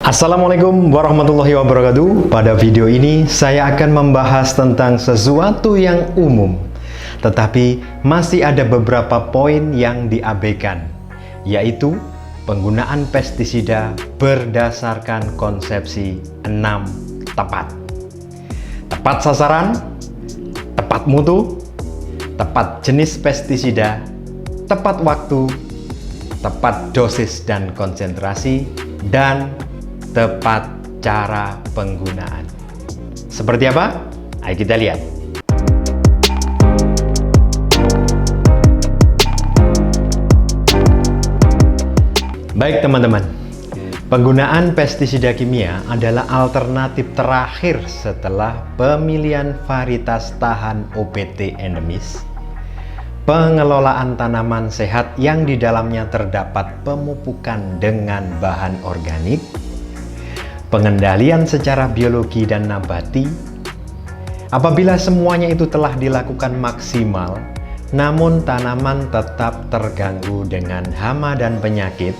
Assalamualaikum warahmatullahi wabarakatuh. Pada video ini saya akan membahas tentang sesuatu yang umum, tetapi masih ada beberapa poin yang diabaikan, yaitu penggunaan pestisida berdasarkan konsepsi 6 tepat. Tepat sasaran, tepat mutu, tepat jenis pestisida, tepat waktu, tepat dosis dan konsentrasi, dan tepat cara penggunaan. Seperti apa? Ayo kita lihat. Baik teman-teman, penggunaan pestisida kimia adalah alternatif terakhir setelah pemilihan varietas tahan OPT endemis, pengelolaan tanaman sehat yang di dalamnya terdapat pemupukan dengan bahan organik, pengendalian secara biologi dan nabati. Apabila semuanya itu telah dilakukan maksimal, namun tanaman tetap terganggu dengan hama dan penyakit,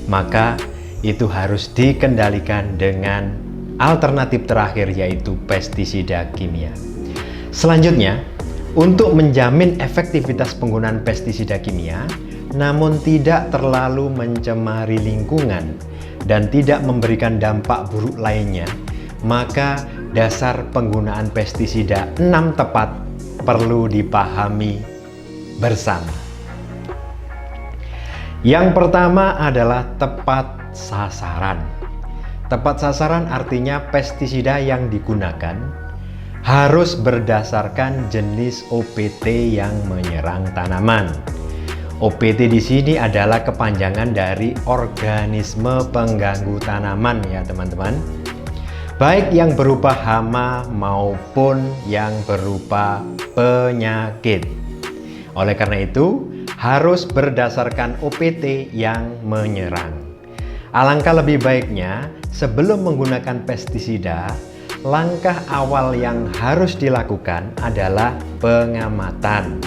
maka itu harus dikendalikan dengan alternatif terakhir, yaitu pestisida kimia. Selanjutnya, untuk menjamin efektivitas penggunaan pestisida kimia, namun tidak terlalu mencemari lingkungan dan tidak memberikan dampak buruk lainnya, maka dasar penggunaan pestisida 6 tepat perlu dipahami bersama. Yang pertama adalah tepat sasaran. Tepat sasaran artinya pestisida yang digunakan harus berdasarkan jenis OPT yang menyerang tanaman. OPT di sini adalah kepanjangan dari organisme pengganggu tanaman ya teman-teman. Baik yang berupa hama maupun yang berupa penyakit. Oleh karena itu, harus berdasarkan OPT yang menyerang. Alangkah lebih baiknya sebelum menggunakan pestisida, langkah awal yang harus dilakukan adalah pengamatan.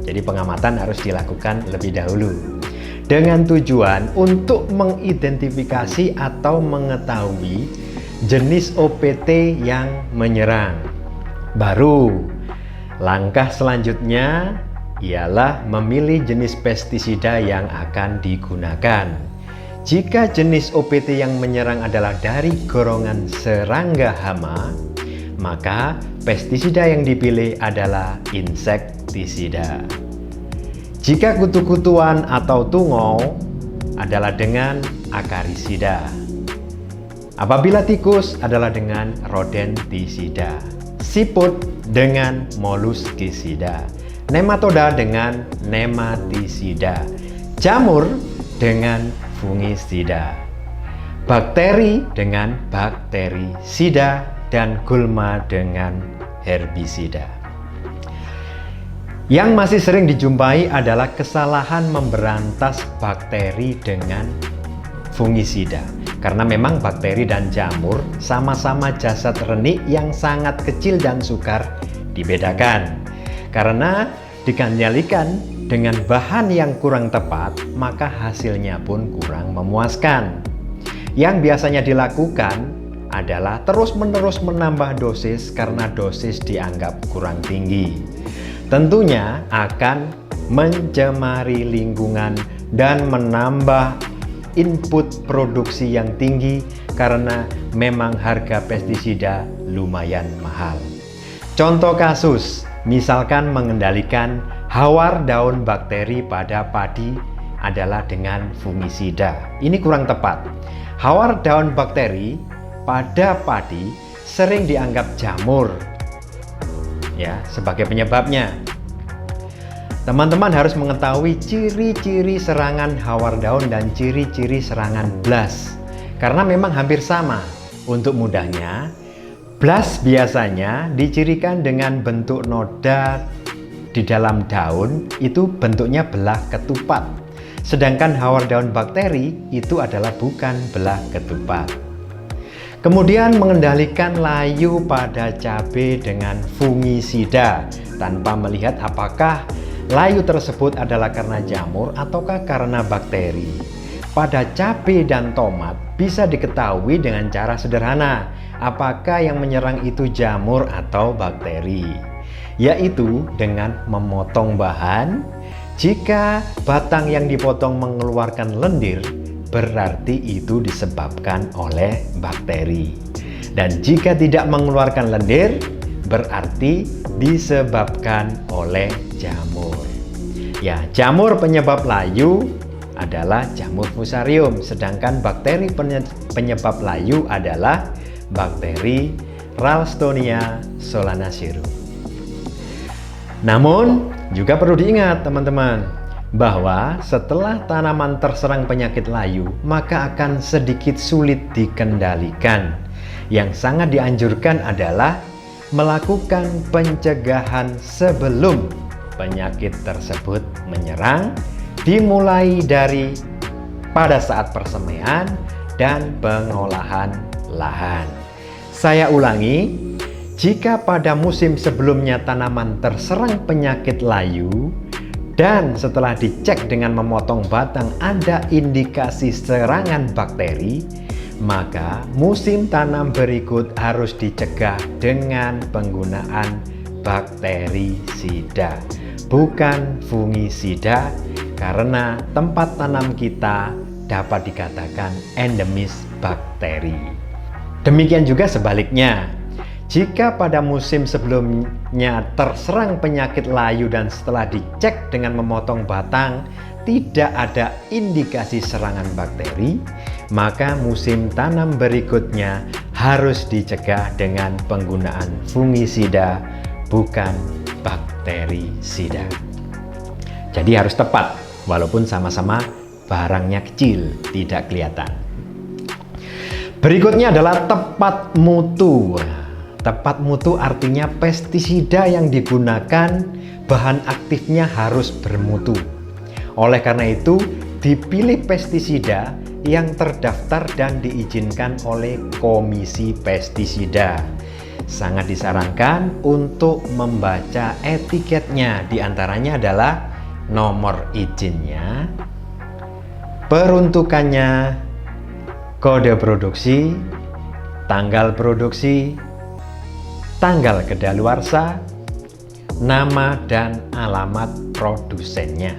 Jadi pengamatan harus dilakukan lebih dahulu dengan tujuan untuk mengidentifikasi atau mengetahui jenis OPT yang menyerang. Baru langkah selanjutnya ialah memilih jenis pestisida yang akan digunakan. Jika jenis OPT yang menyerang adalah dari golongan serangga hama, maka pestisida yang dipilih adalah insektisida. Jika kutu-kutuan atau tungau adalah dengan akarisida. Apabila tikus adalah dengan rodentisida. Siput dengan moluskisida. Nematoda dengan nematisida. Jamur dengan fungisida. Bakteri dengan bakterisida. Dan gulma dengan herbisida. Yang masih sering dijumpai adalah kesalahan memberantas bakteri dengan fungisida, karena memang bakteri dan jamur sama-sama jasad renik yang sangat kecil dan sukar dibedakan. Karena dikendalikan dengan bahan yang kurang tepat, maka hasilnya pun kurang memuaskan. Yang biasanya dilakukan adalah terus-menerus menambah dosis karena dosis dianggap kurang tinggi. Tentunya akan mencemari lingkungan dan menambah input produksi yang tinggi karena memang harga pestisida lumayan mahal. Contoh kasus, misalkan mengendalikan hawar daun bakteri pada padi adalah dengan fungisida. Ini kurang tepat. Hawar daun bakteri pada padi sering dianggap jamur ya sebagai penyebabnya. Teman-teman harus mengetahui ciri-ciri serangan hawar daun dan ciri-ciri serangan blas, karena memang hampir sama. Untuk mudahnya, blas biasanya dicirikan dengan bentuk noda di dalam daun, itu bentuknya belah ketupat. Sedangkan hawar daun bakteri itu adalah bukan belah ketupat. Kemudian mengendalikan layu pada cabai dengan fungisida tanpa melihat apakah layu tersebut adalah karena jamur ataukah karena bakteri. pada cabai dan tomat bisa diketahui dengan cara sederhana apakah yang menyerang itu jamur atau bakteri, yaitu dengan memotong bahan. Jika batang yang dipotong mengeluarkan lendir, berarti itu disebabkan oleh bakteri. Dan jika tidak mengeluarkan lendir, berarti disebabkan oleh jamur. Ya, jamur penyebab layu adalah jamur fusarium, sedangkan bakteri penyebab layu adalah bakteri Ralstonia solanaceae. Namun, juga perlu diingat teman-teman, bahwa setelah tanaman terserang penyakit layu, maka akan sedikit sulit dikendalikan. Yang sangat dianjurkan adalah melakukan pencegahan sebelum penyakit tersebut menyerang, dimulai dari pada saat persemaian dan pengolahan lahan. Saya ulangi, jika pada musim sebelumnya tanaman terserang penyakit layu dan setelah dicek dengan memotong batang ada indikasi serangan bakteri, maka musim tanam berikut harus dicegah dengan penggunaan bakterisida, bukan fungisida, karena tempat tanam kita dapat dikatakan endemis bakteri. Demikian juga sebaliknya, jika pada musim sebelumnya terserang penyakit layu dan setelah dicek dengan memotong batang tidak ada indikasi serangan bakteri, maka musim tanam berikutnya harus dicegah dengan penggunaan fungisida, bukan bakterisida. Jadi harus tepat, walaupun sama-sama barangnya kecil, tidak kelihatan. Berikutnya adalah tepat mutu. Tepat mutu artinya pestisida yang digunakan bahan aktifnya harus bermutu. Oleh karena itu, dipilih pestisida yang terdaftar dan diizinkan oleh Komisi Pestisida. Sangat disarankan untuk membaca etiketnya, diantaranya adalah nomor izinnya, peruntukannya, kode produksi, tanggal produksi, tanggal kedaluarsa, nama dan alamat produsennya.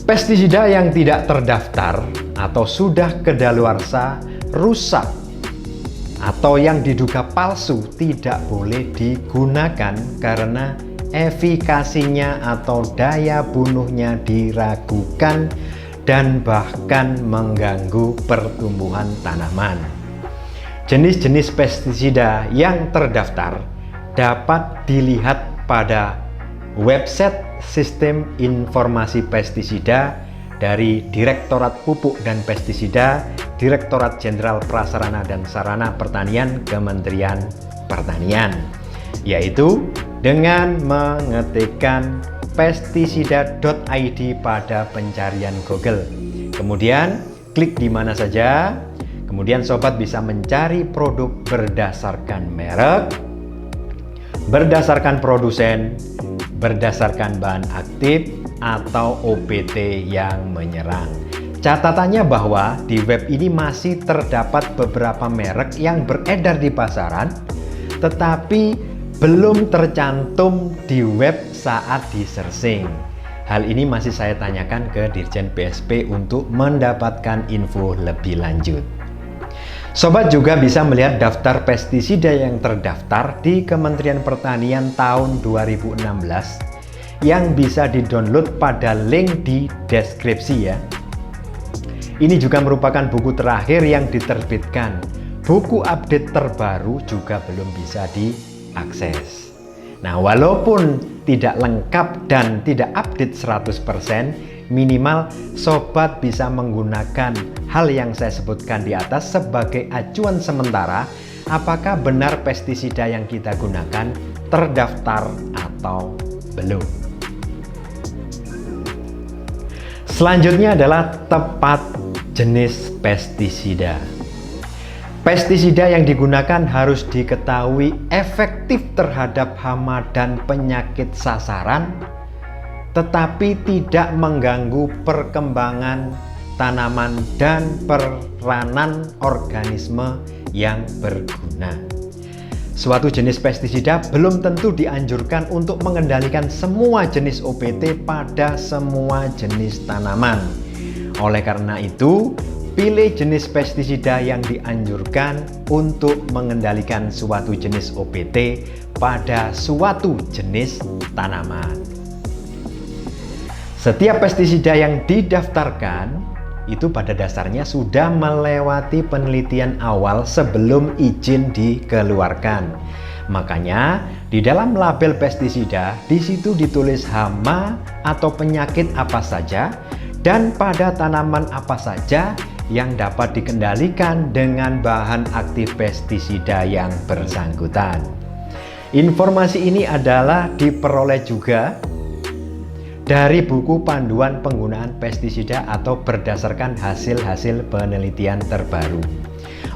Pestisida yang tidak terdaftar atau sudah kedaluarsa, rusak, atau yang diduga palsu tidak boleh digunakan karena efikasinya atau daya bunuhnya diragukan dan bahkan mengganggu pertumbuhan tanaman. Jenis-jenis pestisida yang terdaftar dapat dilihat pada website Sistem Informasi Pestisida dari Direktorat Pupuk dan Pestisida, Direktorat Jenderal Prasarana dan Sarana Pertanian, Kementerian Pertanian, yaitu dengan mengetikkan pestisida.id pada pencarian Google. Kemudian klik di mana saja. Kemudian sobat bisa mencari produk berdasarkan merek, berdasarkan produsen, berdasarkan bahan aktif atau OPT yang menyerang. Catatannya bahwa di web ini masih terdapat beberapa merek yang beredar di pasaran tetapi belum tercantum di web saat di-searching. Hal ini masih saya tanyakan ke Dirjen BSP untuk mendapatkan info lebih lanjut. Sobat juga bisa melihat daftar pestisida yang terdaftar di Kementerian Pertanian tahun 2016 yang bisa di-download pada link di deskripsi ya. Ini juga merupakan buku terakhir yang diterbitkan. Buku update terbaru juga belum bisa diakses. Nah, walaupun tidak lengkap dan tidak update 100%, minimal sobat bisa menggunakan hal yang saya sebutkan di atas sebagai acuan sementara apakah benar pestisida yang kita gunakan terdaftar atau belum. Selanjutnya adalah tepat jenis pestisida. Pestisida yang digunakan harus diketahui efektif terhadap hama dan penyakit sasaran, tetapi tidak mengganggu perkembangan tanaman, dan peranan organisme yang berguna. Suatu jenis pestisida belum tentu dianjurkan untuk mengendalikan semua jenis OPT pada semua jenis tanaman. Oleh karena itu, pilih jenis pestisida yang dianjurkan untuk mengendalikan suatu jenis OPT pada suatu jenis tanaman. Setiap pestisida yang didaftarkan itu pada dasarnya sudah melewati penelitian awal sebelum izin dikeluarkan. Makanya di dalam label pestisida di situ ditulis hama atau penyakit apa saja dan pada tanaman apa saja yang dapat dikendalikan dengan bahan aktif pestisida yang bersangkutan. Informasi ini adalah diperoleh juga dari buku panduan penggunaan pestisida atau berdasarkan hasil-hasil penelitian terbaru.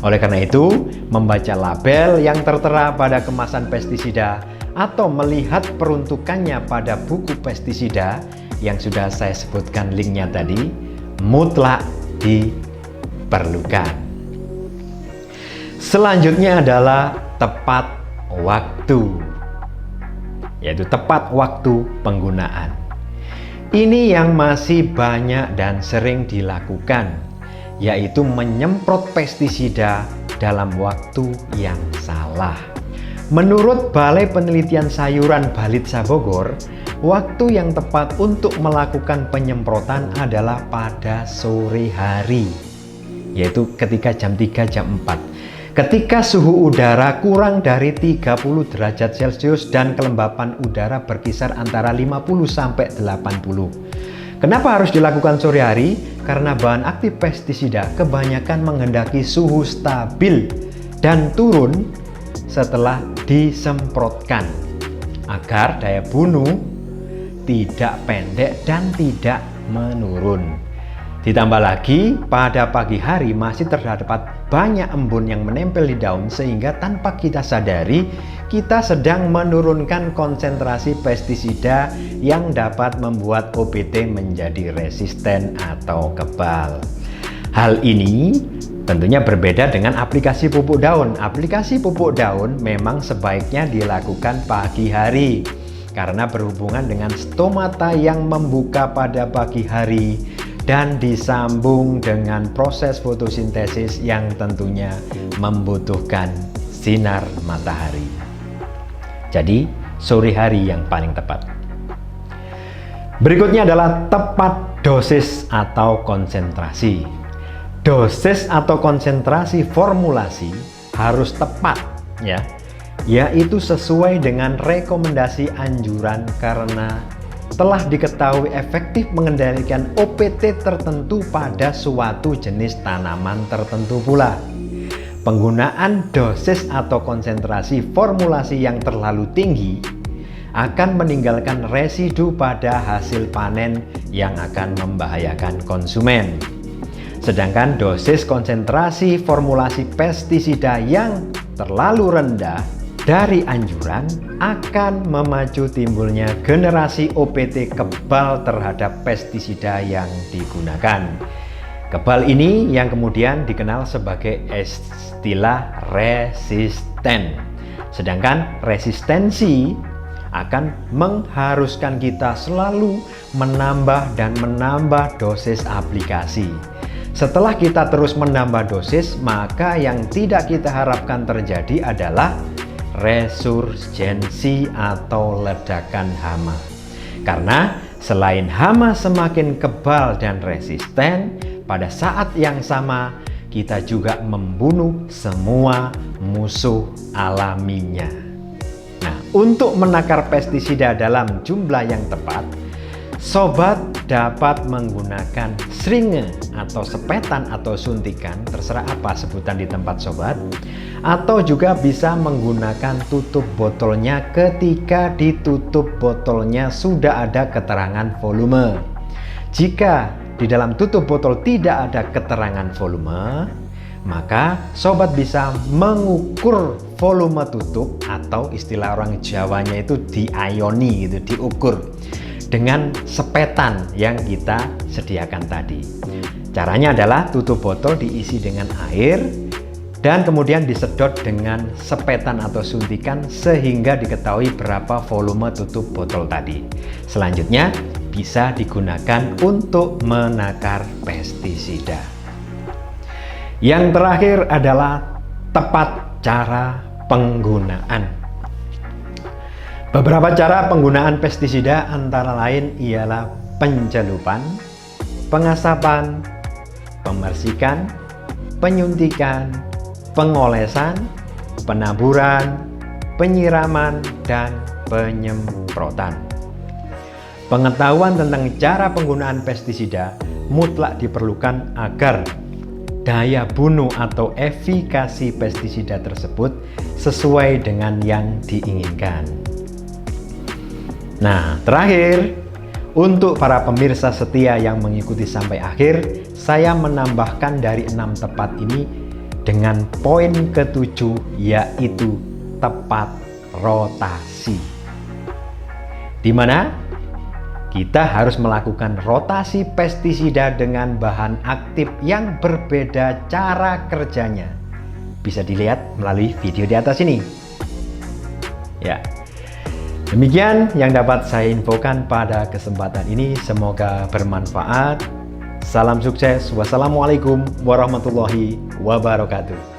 Oleh karena itu, membaca label yang tertera pada kemasan pestisida atau melihat peruntukannya pada buku pestisida yang sudah saya sebutkan linknya tadi, mutlak diperlukan. Selanjutnya adalah tepat waktu, yaitu tepat waktu penggunaan. Ini yang masih banyak dan sering dilakukan, yaitu menyemprot pestisida dalam waktu yang salah. Menurut Balai Penelitian Sayuran Balitsa Bogor, waktu yang tepat untuk melakukan penyemprotan adalah pada sore hari, yaitu ketika jam 3, jam 4. Ketika suhu udara kurang dari 30 derajat Celcius dan kelembapan udara berkisar antara 50 sampai 80. Kenapa harus dilakukan sore hari? Karena bahan aktif pestisida kebanyakan menghendaki suhu stabil dan turun setelah disemprotkan agar daya bunuh tidak pendek dan tidak menurun. Ditambah lagi, pada pagi hari masih terdapat banyak embun yang menempel di daun sehingga tanpa kita sadari, kita sedang menurunkan konsentrasi pestisida yang dapat membuat OPT menjadi resisten atau kebal. Hal ini tentunya berbeda dengan aplikasi pupuk daun. Aplikasi pupuk daun memang sebaiknya dilakukan pagi hari karena berhubungan dengan stomata yang membuka pada pagi hari dan disambung dengan proses fotosintesis yang tentunya membutuhkan sinar matahari. Jadi, sore hari yang paling tepat. Berikutnya adalah tepat dosis atau konsentrasi. Dosis atau konsentrasi formulasi harus tepat, ya, yaitu sesuai dengan rekomendasi anjuran karena telah diketahui efektif mengendalikan OPT tertentu pada suatu jenis tanaman tertentu pula. Penggunaan dosis atau konsentrasi formulasi yang terlalu tinggi akan meninggalkan residu pada hasil panen yang akan membahayakan konsumen. Sedangkan dosis konsentrasi formulasi pestisida yang terlalu rendah dari anjuran akan memacu timbulnya generasi OPT kebal terhadap pestisida yang digunakan. Kebal ini yang kemudian dikenal sebagai istilah resisten. Sedangkan resistensi akan mengharuskan kita selalu menambah dan menambah dosis aplikasi. Setelah kita terus menambah dosis, maka yang tidak kita harapkan terjadi adalah resurgensi atau ledakan hama. Karena selain hama semakin kebal dan resisten, pada saat yang sama kita juga membunuh semua musuh alaminya. Nah, untuk menakar pestisida dalam jumlah yang tepat, sobat dapat menggunakan sringe atau sepetan atau suntikan, terserah apa sebutan di tempat sobat, atau juga bisa menggunakan tutup botolnya ketika di tutup botolnya sudah ada keterangan volume. Jika di dalam tutup botol tidak ada keterangan volume, maka sobat bisa mengukur volume tutup atau istilah orang Jawanya itu diayoni, gitu, diukur. dengan sepetan yang kita sediakan tadi. Caranya adalah tutup botol diisi dengan air dan kemudian disedot dengan sepetan atau suntikan sehingga diketahui berapa volume tutup botol tadi. Selanjutnya bisa digunakan untuk menakar pestisida. Yang terakhir adalah tepat cara penggunaan. Beberapa cara penggunaan pestisida antara lain ialah pencelupan, pengasapan, pembersikan, penyuntikan, pengolesan, penaburan, penyiraman, dan penyemprotan. Pengetahuan tentang cara penggunaan pestisida mutlak diperlukan agar daya bunuh atau efikasi pestisida tersebut sesuai dengan yang diinginkan. Nah, terakhir, untuk para pemirsa setia yang mengikuti sampai akhir, saya menambahkan dari 6 tepat ini dengan poin ke-7, yaitu tepat rotasi. Di mana kita harus melakukan rotasi pestisida dengan bahan aktif yang berbeda cara kerjanya. Bisa dilihat melalui video di atas ini. Ya. Demikian yang dapat saya infokan pada kesempatan ini, semoga bermanfaat. Salam sukses. Wassalamualaikum warahmatullahi wabarakatuh.